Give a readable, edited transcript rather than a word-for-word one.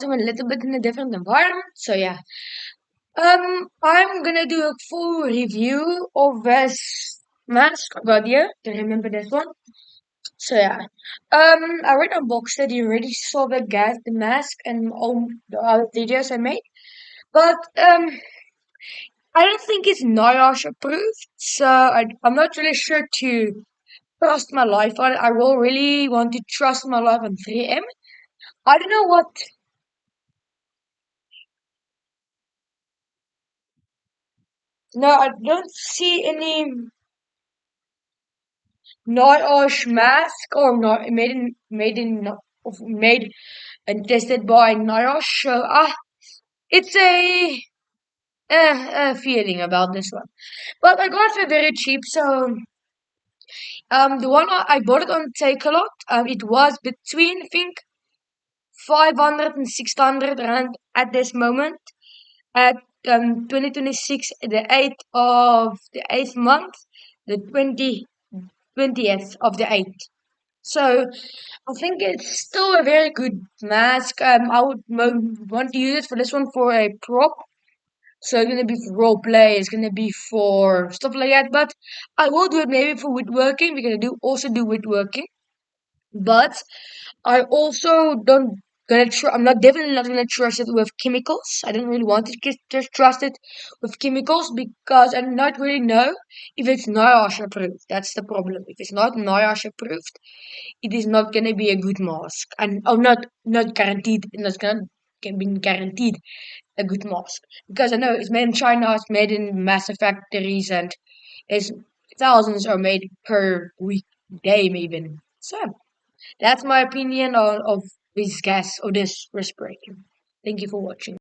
I'm a little bit in a different environment. So yeah. I'm gonna do a full review of this mask about you. Do you remember this one? So yeah. I read on Box that you already saw the mask and all the other videos I made. But I don't think it's NIOSH approved. So I'm not really sure to trust my life on it. I will really want to trust my life on 3M. I don't know what. No, I don't see any NIOSH mask or not made and tested by NIOSH. So it's a feeling about this one. But I got it very cheap. So the one I bought it on Takealot. It was between I think 500 and 600 rand at this moment. At 2026, the 8th of the 8th month, the 20th of the 8th. So I think it's still a very good mask. I would want to use it for this one for a prop. So it's gonna be for role play. It's gonna be for stuff like that. But I will do it maybe for woodworking. We're gonna do woodworking. But I also don't gonna I'm not definitely not gonna trust it with chemicals. I don't really want to just trust it with chemicals because I do not really know if it's NIOSH approved. That's the problem. If it's not NIOSH approved, it is not gonna be a good mask, and not guaranteed. Not gonna can be guaranteed a good mask because I know it's made in China. It's made in massive factories, and it's thousands are made per week, day even. So. That's my opinion of this gas or this respirator. Thank you for watching.